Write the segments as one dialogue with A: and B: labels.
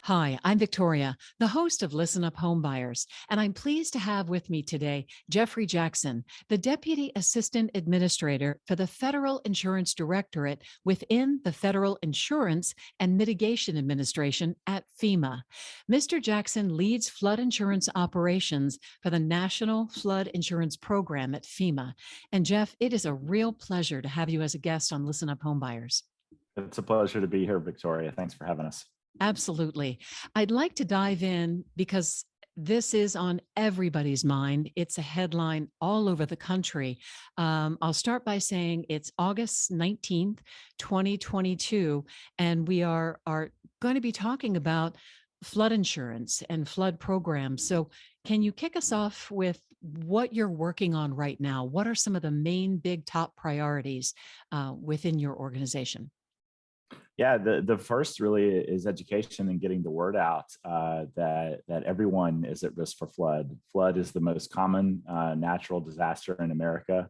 A: Hi, I'm Victoria, the host of Listen Up Homebuyers, and I'm pleased to have with me today Jeffrey Jackson, the Deputy Assistant Administrator for the Federal Insurance Directorate within the Federal Insurance and Mitigation Administration at FEMA. Mr. Jackson leads flood insurance operations for the National Flood Insurance Program at FEMA. And Jeff, it is a real pleasure to have you as a guest on Listen Up Homebuyers.
B: It's a pleasure to be here, Victoria. Thanks for having us.
A: Absolutely. I'd like to dive in because this is on everybody's mind. It's a headline all over the country. I'll start by saying it's August 19th, 2022, and we are going to be talking about flood insurance and flood programs. So can you kick us off with what you're working on right now? What are some of the main big top priorities within your organization?
B: Yeah, the first really is education and getting the word out that everyone is at risk for flood. Flood is the most common natural disaster in America.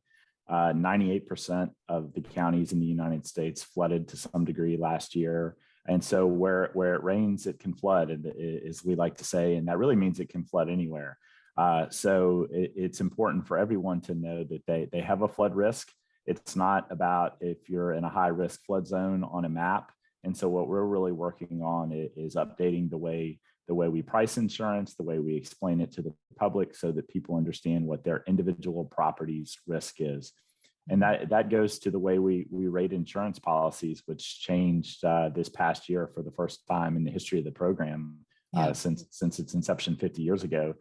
B: 98% of the counties in the United States flooded to some degree last year. And so where it rains, it can flood, as we like to say, and that really means it can flood anywhere. So it's important for everyone to know that they have a flood risk. It's not about if you're in a high risk flood zone on a map. And so what we're really working on is updating the way we price insurance, the way we explain it to the public so that people understand what their individual property's risk is. And that goes to the way we rate insurance policies, which changed this past year for the first time in the history of the program since its inception 50 years ago,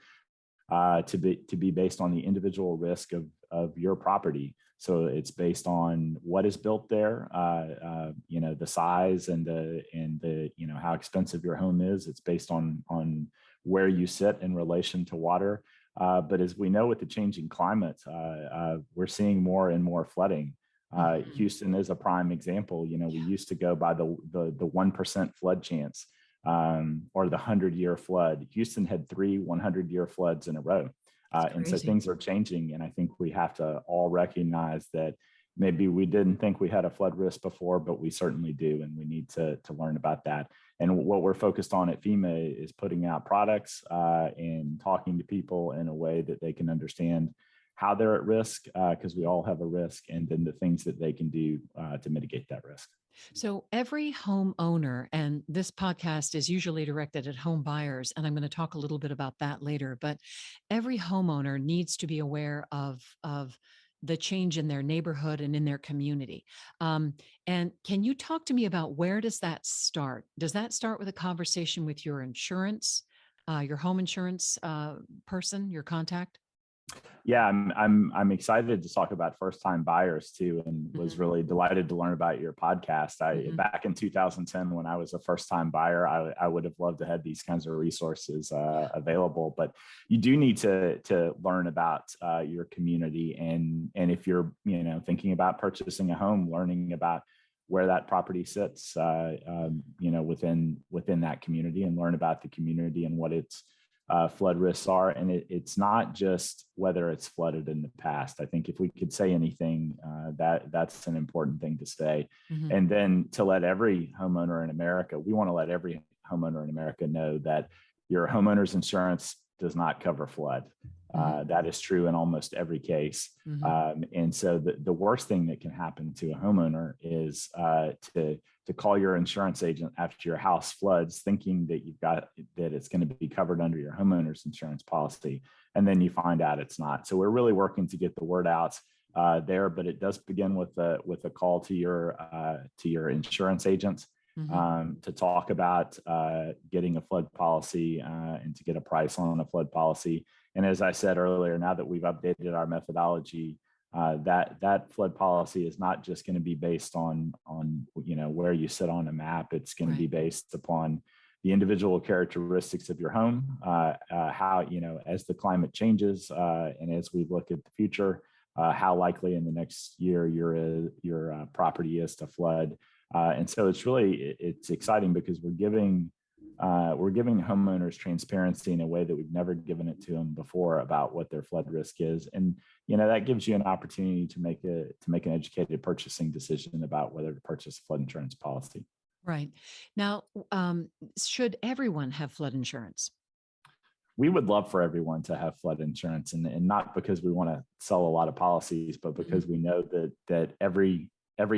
B: to be based on the individual risk of your property. So it's based on what is built there, the size and the how expensive your home is. It's based on where you sit in relation to water. But as we know, with the changing climate, we're seeing more and more flooding. Houston is a prime example. We used to go by the 1% flood chance, or the 100-year flood. Houston had 3 100-year floods in a row. And so things are changing. And I think we have to all recognize that maybe we didn't think we had a flood risk before, but we certainly do. And we need to learn about that. And what we're focused on at FEMA is putting out products and talking to people in a way that they can understand how they're at risk, because we all have a risk, and then the things that they can do to mitigate that risk.
A: So every homeowner, and this podcast is usually directed at home buyers, and I'm going to talk a little bit about that later, but every homeowner needs to be aware of the change in their neighborhood and in their community. And can you talk to me about where does that start? Does that start with a conversation with your insurance, your home insurance person, your contact?
B: Yeah, I'm excited to talk about first-time buyers too, and was really delighted to learn about your podcast. Back in 2010, when I was a first-time buyer, I would have loved to have these kinds of resources available. But you do need to learn about your community, and if you're thinking about purchasing a home, learning about where that property sits, within that community, and learn about the community and what its flood risks are. And it's not just whether it's flooded in the past. I think if we could say anything, that's an important thing to say. And then to let every homeowner in America, we want to let every homeowner in America know that your homeowner's insurance does not cover flood. That is true in almost every case. And so the worst thing that can happen to a homeowner is to call your insurance agent after your house floods, thinking that it's going to be covered under your homeowner's insurance policy, and then you find out it's not. So we're really working to get the word out there, but it does begin with a call to your insurance agent to talk about getting a flood policy and to get a price on a flood policy. And as I said earlier, now that we've updated our methodology, that flood policy is not just going to be based on where you sit on a map. It's going to be based upon the individual characteristics of your home, how as the climate changes and as we look at the future, how likely in the next year your property is to flood. And so it's exciting because we're giving homeowners transparency in a way that we've never given it to them before about what their flood risk is. And, that gives you an opportunity to make an educated purchasing decision about whether to purchase a flood insurance policy.
A: Right. Now, should everyone have flood insurance?
B: We would love for everyone to have flood insurance, and not because we want to sell a lot of policies, but because we know that every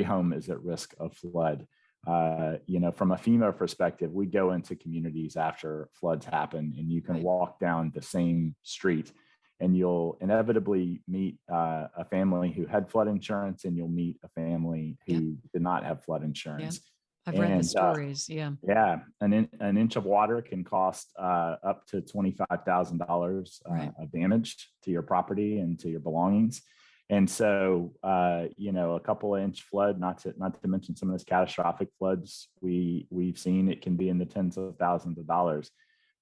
B: home is at risk of flood. From a FEMA perspective, we go into communities after floods happen, and you can
A: Right.
B: walk down the same street and you'll inevitably meet a family who had flood insurance, and you'll meet a family
A: Yep.
B: who did not have flood
A: Yep.
B: insurance.
A: I've read the
B: And
A: stories. Yeah.
B: yeah, an inch of water can cost up to $25,000
A: Right.
B: of damage to your property and to your belongings. And so, a couple of inch flood, not to mention some of those catastrophic floods we've seen, it can be in the tens of thousands of dollars.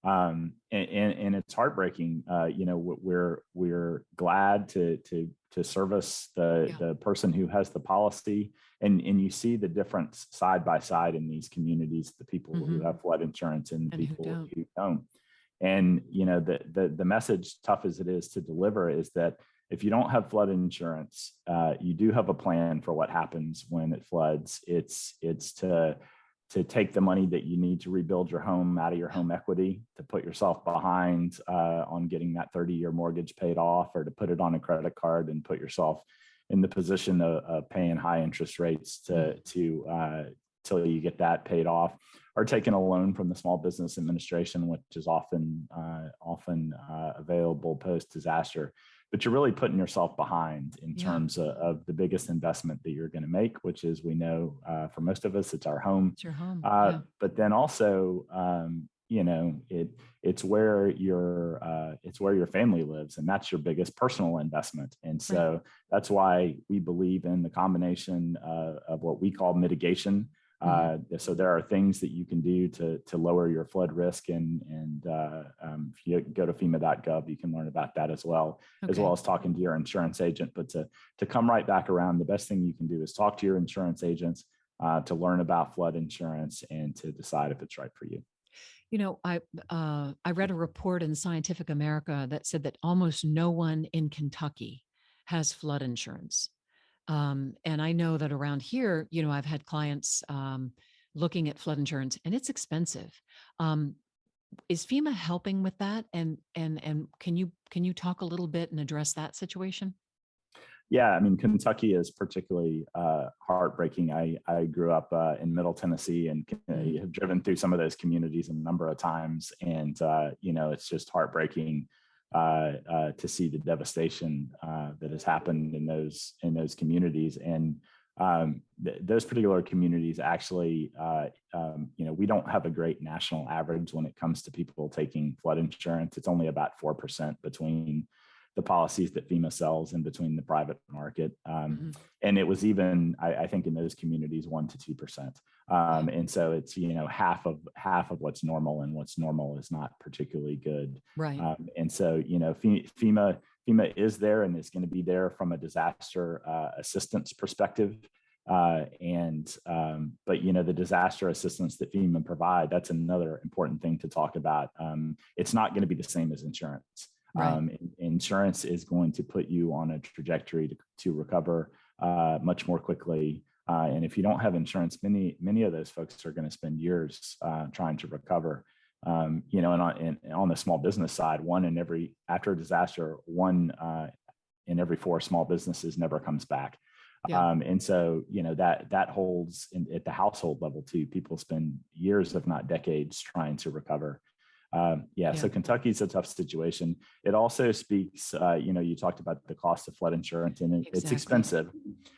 B: And it's heartbreaking. We're glad to service the person who has the policy, and you see the difference side by side in these communities, the people who have flood insurance and
A: And who
B: people
A: don't.
B: who don't. And the message, tough as it is to deliver, is that if you don't have flood insurance, you do have a plan for what happens when it floods. It's to take the money that you need to rebuild your home out of your home equity, to put yourself behind on getting that 30-year mortgage paid off, or to put it on a credit card and put yourself in the position of paying high interest rates till you get that paid off, or taking a loan from the Small Business Administration, which is often available post disaster. But you're really putting yourself behind in terms of the biggest investment that you're going to make, which is, we know for most of us, it's our home.
A: It's your home.
B: But then also, it's where your family lives, and that's your biggest personal investment. And so that's why we believe in the combination of what we call mitigation. So there are things that you can do to lower your flood risk, and if you go to FEMA.gov, you can learn about that as well as talking to your insurance agent. But to come right back around, the best thing you can do is talk to your insurance agents to learn about flood insurance and to decide if it's right for you.
A: I read a report in Scientific America that said that almost no one in Kentucky has flood insurance. And I know that around here, I've had clients looking at flood insurance, and it's expensive. Is FEMA helping with that? And can you talk a little bit and address that situation?
B: Yeah, I mean, Kentucky is particularly heartbreaking. I grew up in Middle Tennessee, and have driven through some of those communities a number of times, and it's just heartbreaking to see the devastation that has happened in those communities. And those particular communities actually, we don't have a great national average when it comes to people taking flood insurance. It's only about 4% between the policies that FEMA sells and between the private market. And it was even, I think, in those communities, 1% to 2%. And so it's, half of what's normal, and what's normal is not particularly good.
A: Right.
B: And so, FEMA is there, and is going to be there from a disaster assistance perspective. But the disaster assistance that FEMA provide, that's another important thing to talk about. It's not going to be the same as insurance.
A: Right.
B: Insurance is going to put you on a trajectory to recover much more quickly. And if you don't have insurance, many of those folks are going to spend years trying to recover. And on the small business side, after a disaster, one in every 4 small businesses never comes back.
A: Yeah.
B: And so, that holds at the household level too. People spend years, if not decades, trying to recover. So Kentucky's a tough situation. It also speaks, you talked about the cost of flood insurance, and it's expensive.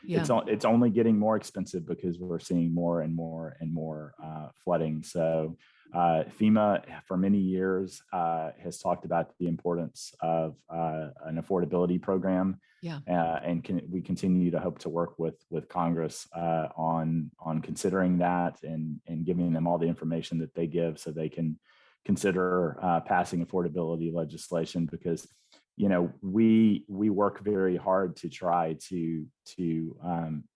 A: Yeah.
B: It's only getting more expensive because we're seeing more and more and more flooding. So FEMA for many years has talked about the importance of an affordability program.
A: Yeah.
B: And we continue to hope to work with Congress on considering that, and giving them all the information that they give, so they can consider passing affordability legislation, because we work very hard to try to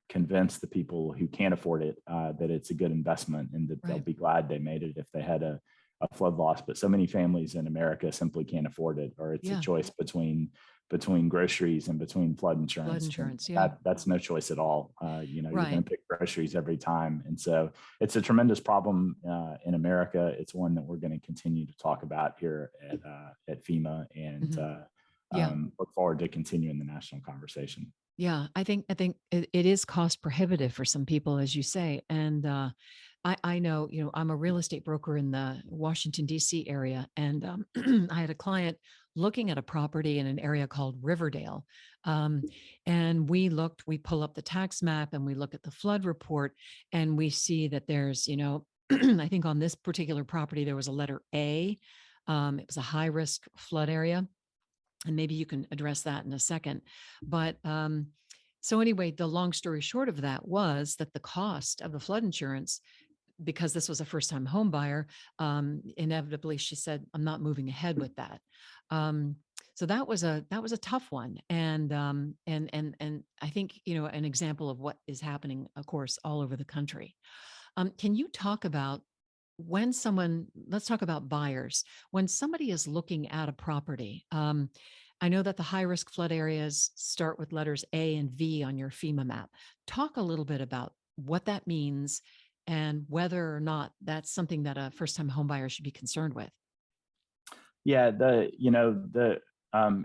B: convince the people who can't afford it that it's a good investment, and that they'll be glad they made it if they had a a flood loss, but so many families in America simply can't afford it, or it's a
A: Yeah.
B: choice between groceries and between flood
A: Flood
B: insurance.
A: insurance. Yeah.
B: That's no choice at all. You're going
A: Right.
B: to pick groceries every time. And so it's a tremendous problem in America. It's one that we're going to continue to talk about here at FEMA, and
A: Yeah.
B: look forward to continuing the national conversation.
A: Yeah, I think it is cost prohibitive for some people, as you say. And I know, I'm a real estate broker in the Washington, D.C. area. And I had a client looking at a property in an area called Riverdale. And we pull up the tax map and we look at the flood report, and we see that there's, I think on this particular property, there was a letter A. It was a high risk flood area. And maybe you can address that in a second. But so anyway, the long story short of that was that the cost of the flood insurance, because this was a first-time home buyer, inevitably she said, "I'm not moving ahead with that." So that was a tough one, and I think an example of what is happening, of course, all over the country. Can you talk about let's talk about buyers. When somebody is looking at a property, I know that the high risk flood areas start with letters A and V on your FEMA map. Talk a little bit about what that means and whether or not that's something that a first time home buyer should be concerned with.
B: Yeah,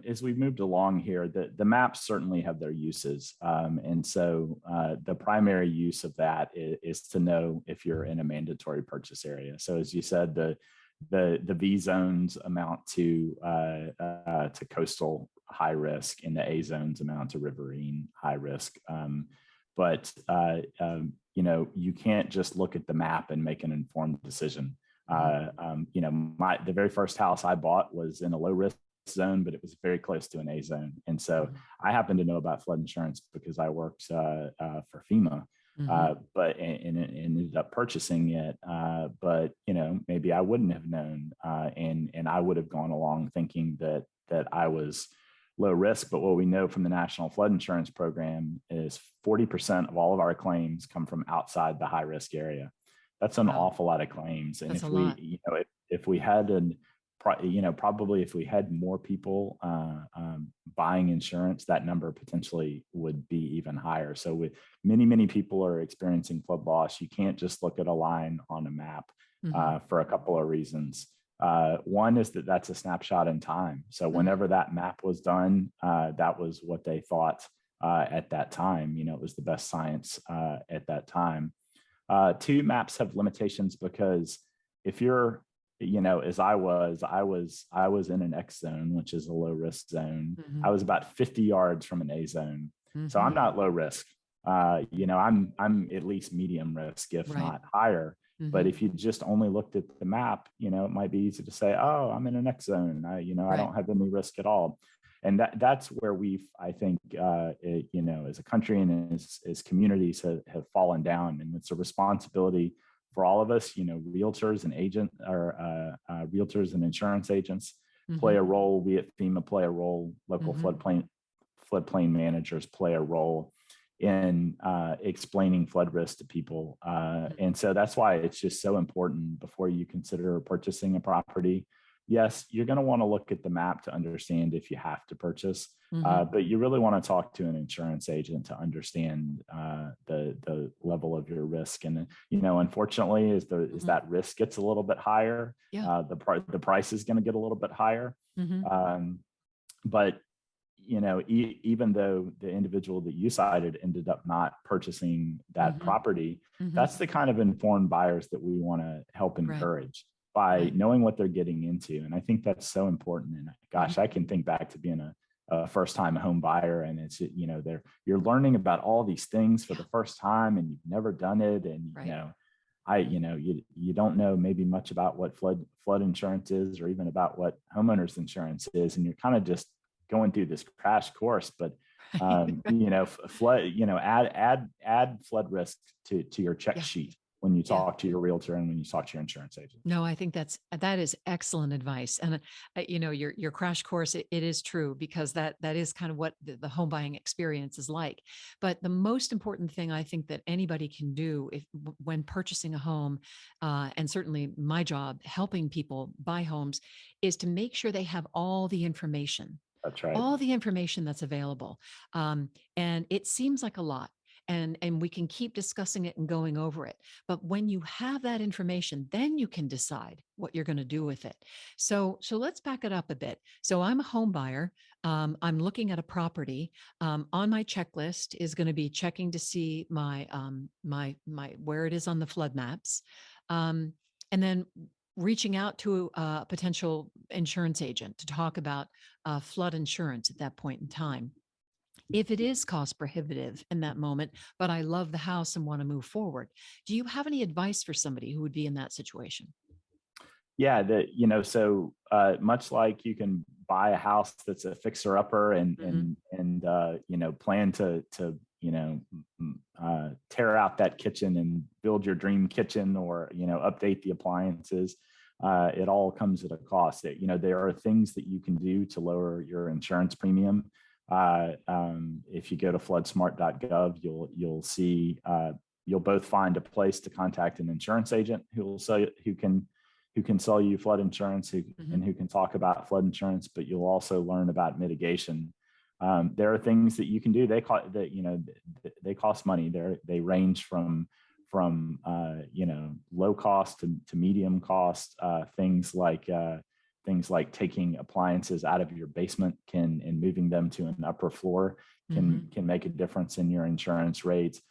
B: as we've moved along here, the maps certainly have their uses. And so the primary use of that is to know if you're in a mandatory purchase area. So as you said, the V zones amount to coastal high risk, and the A zones amount to riverine high risk. But you can't just look at the map and make an informed decision. The very first house I bought was in a low risk zone, but it was very close to an A zone. And so I happen to know about flood insurance because I worked for FEMA, but ended up purchasing it. But maybe I wouldn't have known, and I would have gone along thinking that I was low risk. But what we know from the National Flood Insurance Program is 40% of all of our claims come from outside the high risk area. That's an awful lot of claims. And if we had probably if we had more people buying insurance, that number potentially would be even higher. So with many people are experiencing flood loss, you can't just look at a line on a map for a couple of reasons. One is that's a snapshot in time. So whenever that map was done, that was what they thought at that time. It was the best science at that time. Two, maps have limitations because if you're, as I was in an X zone, which is a low risk zone. I was about 50 yards from an A zone. So I'm not low risk. I'm at least medium risk, if not higher. But if you just only looked at the map, it might be easy to say, oh, I'm in an X zone. I don't have any risk at all. And that's where I think, as a country and as communities have fallen down. And it's a responsibility for all of us, realtors and realtors and insurance agents play a role. We at FEMA play a role. Local floodplain managers play a role in explaining flood risk to people. And so that's why it's just so important before you consider purchasing a property. Yes, you're going to want to look at the map to understand if you have to purchase, but you really want to talk to an insurance agent to understand the level of your risk. And unfortunately, as that risk gets a little bit higher, the price is going to get a little bit higher. But even though the individual that you cited ended up not purchasing that property, that's the kind of informed buyers that we want to help encourage by knowing what they're getting into. And I think that's so important. And gosh, I can think back to being a first-time home buyer, and it's, you're learning about all these things for the first time, and you've never done it. And, you don't know maybe much about what flood insurance is, or even about what homeowners insurance is. And you're kind of just going through this crash course, but flood, add flood risk to your check sheet. when you talk to your realtor and when you talk to your insurance agent.
A: No, I think that is excellent advice. And your crash course, it is true, because that is kind of what the home buying experience is like. But the most important thing I think that anybody can do when purchasing a home, and certainly my job helping people buy homes, is to make sure they have all the information.
B: That's right.
A: All the information that's available. And it seems like a lot. And we can keep discussing it and going over it. But when you have that information, then you can decide what you're going to do with it. So let's back it up a bit. So I'm a home buyer. I'm looking at a property. On my checklist is going to be checking to see my where it is on the flood maps. And then reaching out to a potential insurance agent to talk about flood insurance at that point in time. If it is cost prohibitive in that moment, but I love the house and want to move forward, do you have any advice for somebody who would be in that situation?
B: Yeah, so much like you can buy a house that's a fixer upper and plan to tear out that kitchen and build your dream kitchen, or update the appliances. It all comes at a cost. There are things that you can do to lower your insurance premium. If you go to floodsmart.gov, you'll see you'll both find a place to contact an insurance agent who can sell you flood insurance, and who can talk about flood insurance. But you'll also learn about mitigation. There are things that you can do. They cost money. They range from low cost to medium cost. Things like taking appliances out of your basement and moving them to an upper floor can make a difference in your insurance rates.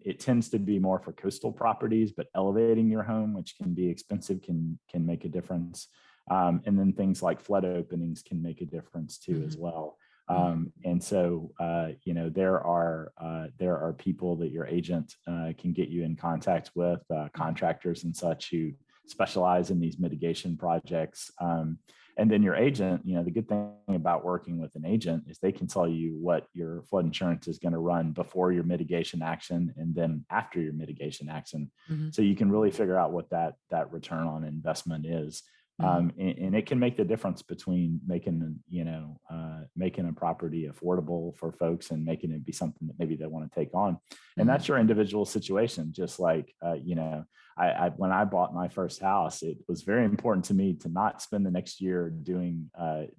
B: It tends to be more for coastal properties, but elevating your home, which can be expensive, can make a difference. And then things like flood openings can make a difference too, as well. And so, there are people that your agent can get you in contact with, contractors and such, who specialize in these mitigation projects. And then your agent, the good thing about working with an agent is they can tell you what your flood insurance is going to run before your mitigation action and then after your mitigation action. So you can really figure out what that return on investment is. And it can make the difference between making a property affordable for folks and making it be something that maybe they want to take on. And that's your individual situation. Just like, when I bought my first house, it was very important to me to not spend the next year doing an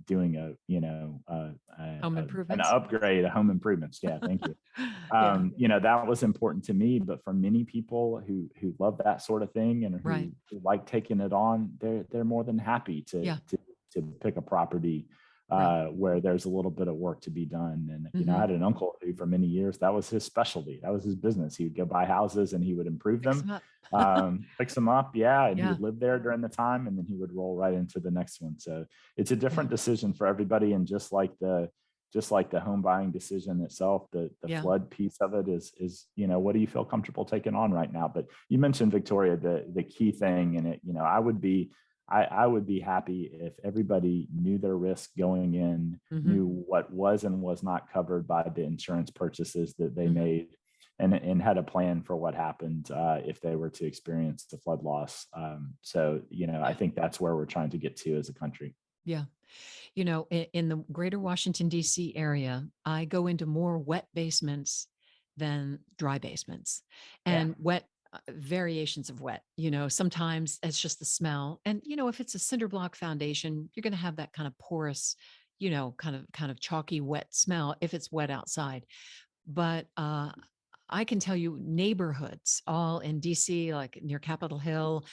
B: upgrade, a home improvements. Yeah, thank you. That was important to me. But for many people who love that sort of thing and who like taking it on, they're more than happy to pick a property where there's a little bit of work to be done. And I had an uncle who, for many years, that was his specialty. That was his business. He would go buy houses and he would improve them, fix them up. And he would live there during the time, and then he would roll right into the next one. So it's a different decision for everybody. And just like the home buying decision itself, the flood piece of it is what do you feel comfortable taking on right now? But you mentioned, Victoria, the key thing in it. I would be happy if everybody knew their risk going in, knew what was and was not covered by the insurance purchases that they made, and had a plan for what happened if they were to experience the flood loss. I think that's where we're trying to get to as a country.
A: Yeah. In the greater Washington, D.C. area, I go into more wet basements than dry basements, and wet variations of wet. Sometimes it's just the smell. And, if it's a cinder block foundation, you're going to have that kind of porous, kind of chalky, wet smell if it's wet outside. But I can tell you neighborhoods all in DC, like near Capitol Hill,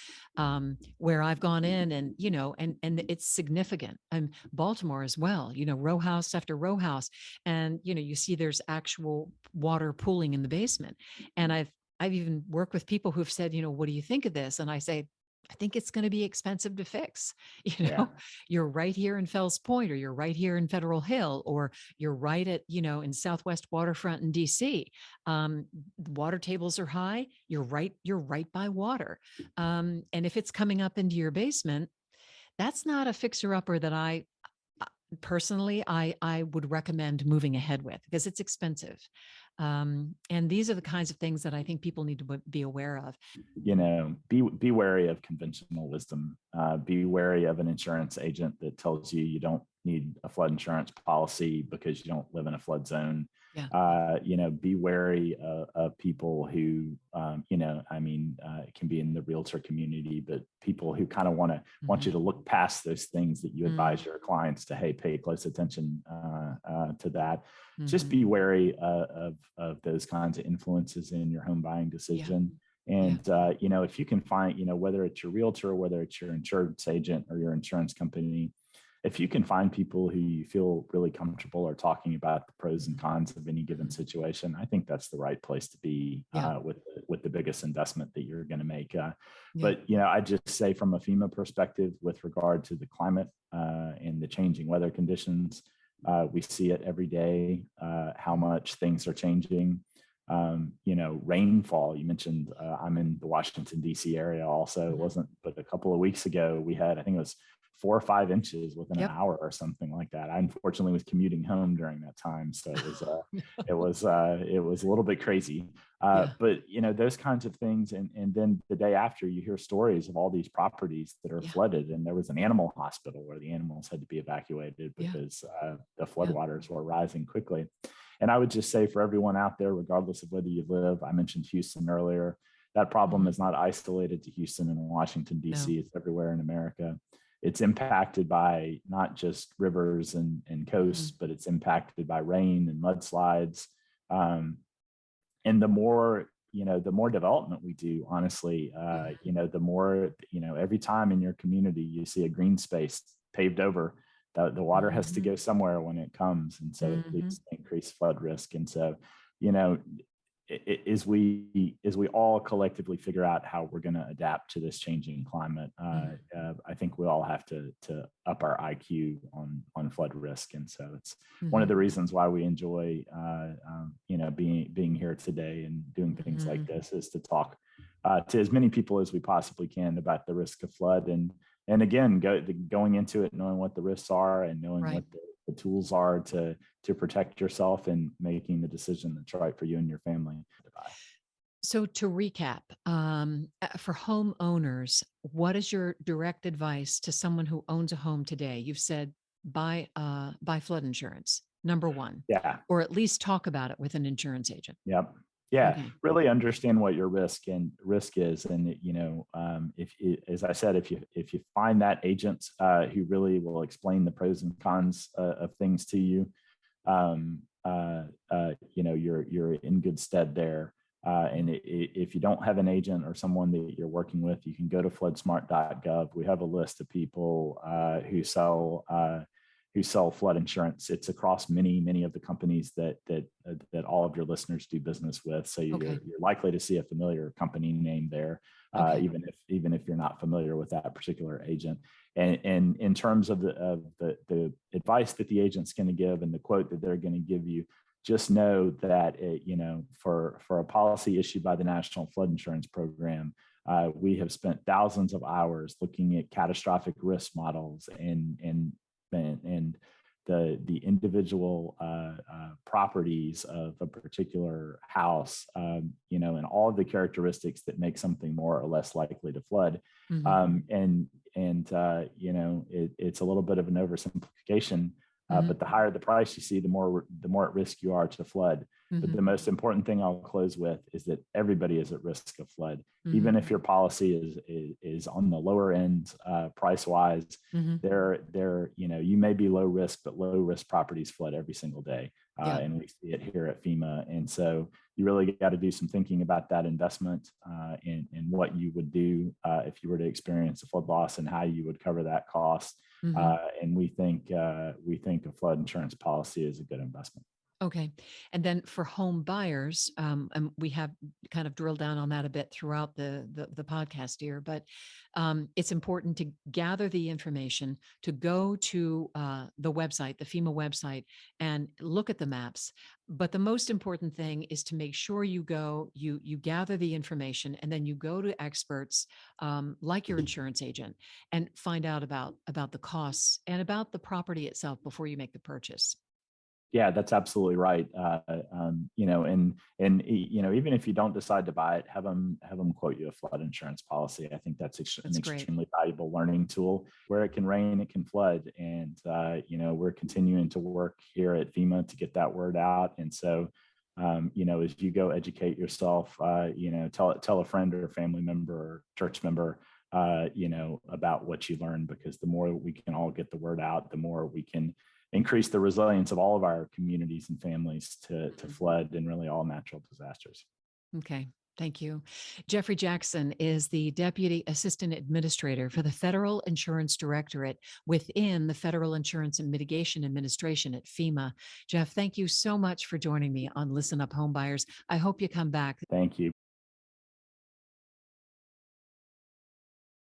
A: where I've gone in and, and it's significant. And Baltimore as well, row house after row house. And, you see there's actual water pooling in the basement. And I've even worked with people who've said, what do you think of this? And I say, I think it's going to be expensive to fix. You're right here in Fells Point, or you're right here in Federal Hill, or you're right at, in Southwest Waterfront in DC. The water tables are high. You're right by water. And if it's coming up into your basement, that's not a fixer-upper that I personally would recommend moving ahead with, because it's expensive. And these are the kinds of things that I think people need to be aware of.
B: Be wary of conventional wisdom. Be wary of an insurance agent that tells you don't need a flood insurance policy because you don't live in a flood zone.
A: Yeah.
B: Be wary of people who, it can be in the realtor community, but people who kind of want you to look past those things that you advise your clients to, hey, pay close attention to that. Just be wary of those kinds of influences in your home buying decision.
A: Yeah.
B: And, if you can find, whether it's your realtor, whether it's your insurance agent or your insurance company, if you can find people who you feel really comfortable are talking about the pros and cons of any given situation, I think that's the right place to be with the biggest investment that you're going to make. But, I just say from a FEMA perspective, with regard to the climate and the changing weather conditions, we see it every day, how much things are changing. Rainfall, you mentioned, I'm in the Washington, D.C. area also. It wasn't, but a couple of weeks ago, we had, I think it was 4 or 5 inches within an hour or something like that. I unfortunately was commuting home during that time. So it was a little bit crazy. But, those kinds of things. And then the day after, you hear stories of all these properties that are flooded. And there was an animal hospital where the animals had to be evacuated because the floodwaters were rising quickly. And I would just say for everyone out there, regardless of whether you live, I mentioned Houston earlier, that problem is not isolated to Houston and Washington, D.C. It's everywhere in America. It's impacted by not just rivers and coasts, but it's impacted by rain and mudslides. And the more development we do, honestly, the more, every time in your community you see a green space paved over, the water has to go somewhere when it comes. And so it leads to increased flood risk. And so, as we all collectively figure out how we're going to adapt to this changing climate, I think we all have to up our IQ on flood risk. And so it's one of the reasons why we enjoy, being here today and doing things like this, is to talk to as many people as we possibly can about the risk of flood. And again, going into it, knowing what the risks are and knowing what the tools are to protect yourself and making the decision that's right for you and your family.
A: So to recap, for homeowners, what is your direct advice to someone who owns a home today? You've said buy flood insurance, number one.
B: Yeah.
A: Or at least talk about it with an insurance agent.
B: Yep. Yeah.
A: Okay.
B: Really understand what your risk is. And, as I said, if you find that agent who really will explain the pros and cons of things to you, you're in good stead there. And if you don't have an agent or someone that you're working with, you can go to floodsmart.gov. We have a list of people who sell flood insurance. It's across many of the companies that all of your listeners do business with. So you're likely to see a familiar company name there, even if you're not familiar with that particular agent. And in terms of the advice that the agent's going to give and the quote that they're going to give you, just know that for a policy issued by the National Flood Insurance Program, we have spent thousands of hours looking at catastrophic risk models and the individual properties of a particular house, and all of the characteristics that make something more or less likely to flood. It's a little bit of an oversimplification, but the higher the price you see, the more at risk you are to flood. But the most important thing I'll close with is that everybody is at risk of flood, even if your policy is on the lower end price wise. You may be low risk, but low risk properties flood every single day, and we see it here at FEMA. And so you really got to do some thinking about that investment and what you would do if you were to experience a flood loss and how you would cover that cost. And we think a flood insurance policy is a good investment.
A: Okay. And then for home buyers, and we have kind of drilled down on that a bit throughout the podcast here, but it's important to gather the information, to go to the website, the FEMA website, and look at the maps. But the most important thing is to make sure you gather the information, and then you go to experts like your insurance agent and find out about the costs and about the property itself before you make the purchase.
B: Yeah, that's absolutely right. Even if you don't decide to buy it, have them quote you a flood insurance policy. I think that's an
A: That's great.
B: extremely valuable learning tool. Where it can rain, it can flood, and we're continuing to work here at FEMA to get that word out. And so, as you go educate yourself, tell a friend or a family member or church member, about what you learned, because the more we can all get the word out, the more we can increase the resilience of all of our communities and families to flood and really all natural disasters.
A: Okay. Thank you. Jeffrey Jackson is the Deputy Assistant Administrator for the Federal Insurance Directorate within the Federal Insurance and Mitigation Administration at FEMA. Jeff, thank you so much for joining me on Listen Up Homebuyers. I hope you come back.
B: Thank you.